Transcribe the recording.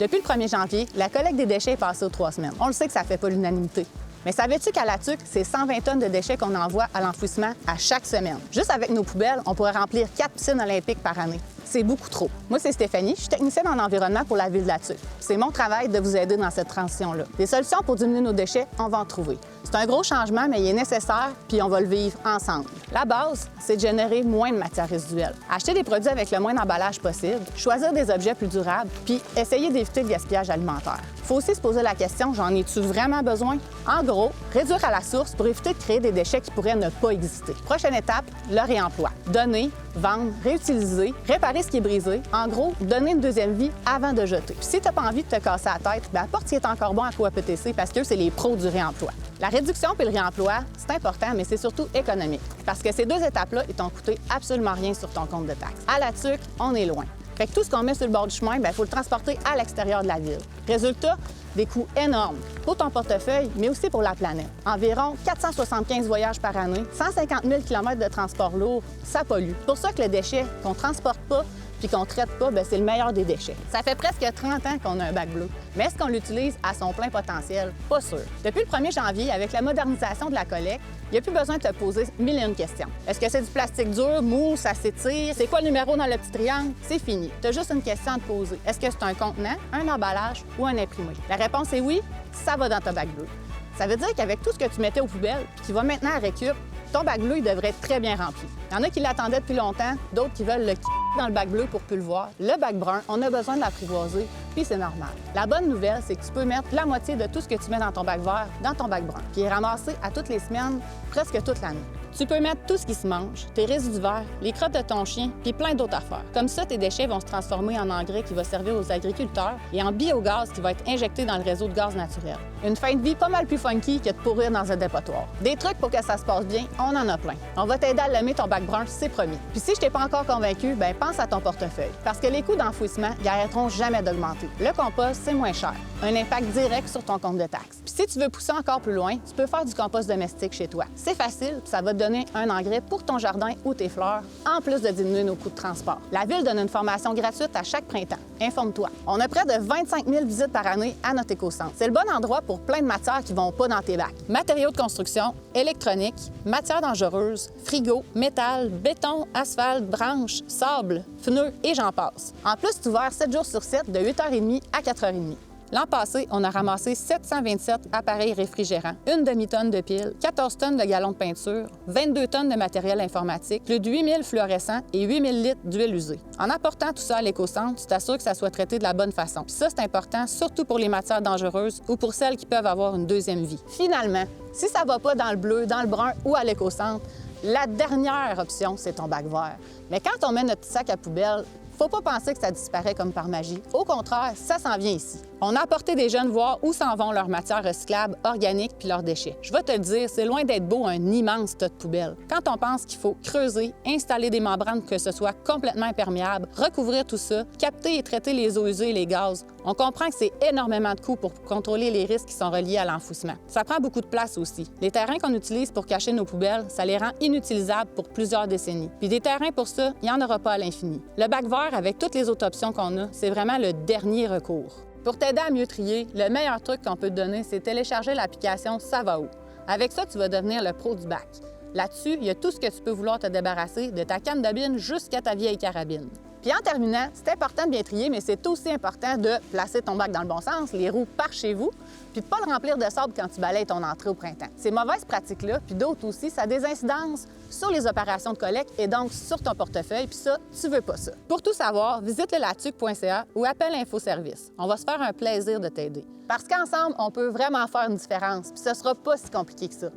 Depuis le 1er janvier, la collecte des déchets est passée aux 3 semaines. On le sait que ça ne fait pas l'unanimité. Mais savais-tu qu'à la TUC, c'est 120 tonnes de déchets qu'on envoie à l'enfouissement à chaque semaine? Juste avec nos poubelles, on pourrait remplir 4 piscines olympiques par année. C'est beaucoup trop. Moi, c'est Stéphanie, je suis technicienne en environnement pour la Ville de la TUC. C'est mon travail de vous aider dans cette transition-là. Des solutions pour diminuer nos déchets, on va en trouver. C'est un gros changement, mais il est nécessaire, puis on va le vivre ensemble. La base, c'est de générer moins de matières résiduelles. Acheter des produits avec le moins d'emballage possible, choisir des objets plus durables, puis essayer d'éviter le gaspillage alimentaire. Il faut aussi se poser la question, j'en ai-tu vraiment besoin? En gros, réduire à la source pour éviter de créer des déchets qui pourraient ne pas exister. Prochaine étape, le réemploi. Donner, vendre, réutiliser, réparer ce qui est brisé. En gros, donner une deuxième vie avant de jeter. Puis si tu n'as pas envie de te casser la tête, bien apporte ce qui est encore bon à QAPTC parce que c'est les pros du réemploi. La réduction et le réemploi, c'est important, mais c'est surtout économique. Parce que ces deux étapes-là, ils t'ont coûté absolument rien sur ton compte de taxes. À la TUC, on est loin. Fait que tout ce qu'on met sur le bord du chemin, il faut le transporter à l'extérieur de la ville. Résultat, des coûts énormes pour ton portefeuille, mais aussi pour la planète. Environ 475 voyages par année, 150 000 km de transport lourd, ça pollue. C'est pour ça que le déchet qu'on ne transporte pas puis qu'on ne traite pas, c'est le meilleur des déchets. Ça fait presque 30 ans qu'on a un bac bleu. Mais est-ce qu'on l'utilise à son plein potentiel? Pas sûr. Depuis le 1er janvier, avec la modernisation de la collecte, il n'y a plus besoin de te poser 1001 questions. Est-ce que c'est du plastique dur, mou, ça s'étire? C'est quoi le numéro dans le petit triangle? C'est fini. Tu as juste une question à te poser. Est-ce que c'est un contenant, un emballage ou un imprimé? La réponse est oui, ça va dans ton bac bleu. Ça veut dire qu'avec tout ce que tu mettais aux poubelles puis qui va maintenant à récup, ton bac bleu, il devrait être très bien rempli. Il y en a qui l'attendaient depuis longtemps, d'autres qui veulent le dans le bac bleu pour plus le voir. Le bac brun, on a besoin de l'apprivoiser, puis c'est normal. La bonne nouvelle, c'est que tu peux mettre la moitié de tout ce que tu mets dans ton bac vert dans ton bac brun, qui est ramassé à toutes les semaines, presque toute l'année. Tu peux mettre tout ce qui se mange, tes résidus verts, les crottes de ton chien, puis plein d'autres affaires. Comme ça, tes déchets vont se transformer en engrais qui va servir aux agriculteurs et en biogaz qui va être injecté dans le réseau de gaz naturel. Une fin de vie pas mal plus funky que de pourrir dans un dépotoir. Des trucs pour que ça se passe bien, on en a plein. On va t'aider à lever ton bac brun, c'est promis. Puis si je t'ai pas encore convaincu, pense à ton portefeuille. Parce que les coûts d'enfouissement n'arrêteront jamais d'augmenter. Le compost, c'est moins cher. Un impact direct sur ton compte de taxes. Puis si tu veux pousser encore plus loin, tu peux faire du compost domestique chez toi. C'est facile, puis ça va te donner un engrais pour ton jardin ou tes fleurs, en plus de diminuer nos coûts de transport. La Ville donne une formation gratuite à chaque printemps. Informe-toi. On a près de 25 000 visites par année à notre éco-centre. C'est le bon endroit pour plein de matières qui vont pas dans tes bacs. Matériaux de construction, électronique, matières dangereuses, frigo, métal, béton, asphalte, branches, sable, pneus et j'en passe. En plus, c'est ouvert 7 jours sur 7 de 8h30 à 4h30. L'an passé, on a ramassé 727 appareils réfrigérants, une demi-tonne de piles, 14 tonnes de gallons de peinture, 22 tonnes de matériel informatique, plus de 8000 fluorescents et 8000 litres d'huile usée. En apportant tout ça à l'éco-centre, tu t'assures que ça soit traité de la bonne façon. Puis ça, c'est important, surtout pour les matières dangereuses ou pour celles qui peuvent avoir une deuxième vie. Finalement, si ça va pas dans le bleu, dans le brun ou à l'éco-centre, la dernière option, c'est ton bac vert. Mais quand on met notre petit sac à poubelle, faut pas penser que ça disparaît comme par magie. Au contraire, ça s'en vient ici. On a apporté des jeunes voir où s'en vont leurs matières recyclables, organiques puis leurs déchets. Je vais te le dire, c'est loin d'être beau un immense tas de poubelles. Quand on pense qu'il faut creuser, installer des membranes pour que ce soit complètement imperméable, recouvrir tout ça, capter et traiter les eaux usées et les gaz, on comprend que c'est énormément de coûts pour contrôler les risques qui sont reliés à l'enfouissement. Ça prend beaucoup de place aussi. Les terrains qu'on utilise pour cacher nos poubelles, ça les rend inutilisables pour plusieurs décennies. Puis des terrains pour ça, il n'y en aura pas à l'infini. Le bac vert, avec toutes les autres options qu'on a, c'est vraiment le dernier recours. Pour t'aider à mieux trier, le meilleur truc qu'on peut te donner, c'est télécharger l'application Ça va où. Avec ça, tu vas devenir le pro du bac. Là-dessus, il y a tout ce que tu peux vouloir te débarrasser, de ta canne de bine jusqu'à ta vieille carabine. Puis en terminant, c'est important de bien trier, mais c'est aussi important de placer ton bac dans le bon sens, les roues par chez vous, puis de ne pas le remplir de sable quand tu balayes ton entrée au printemps. Ces mauvaises pratiques-là, puis d'autres aussi, ça a des incidences sur les opérations de collecte et donc sur ton portefeuille, puis ça, tu veux pas ça. Pour tout savoir, visite le latuc.ca ou appelle InfoService. On va se faire un plaisir de t'aider. Parce qu'ensemble, on peut vraiment faire une différence, puis ce sera pas si compliqué que ça.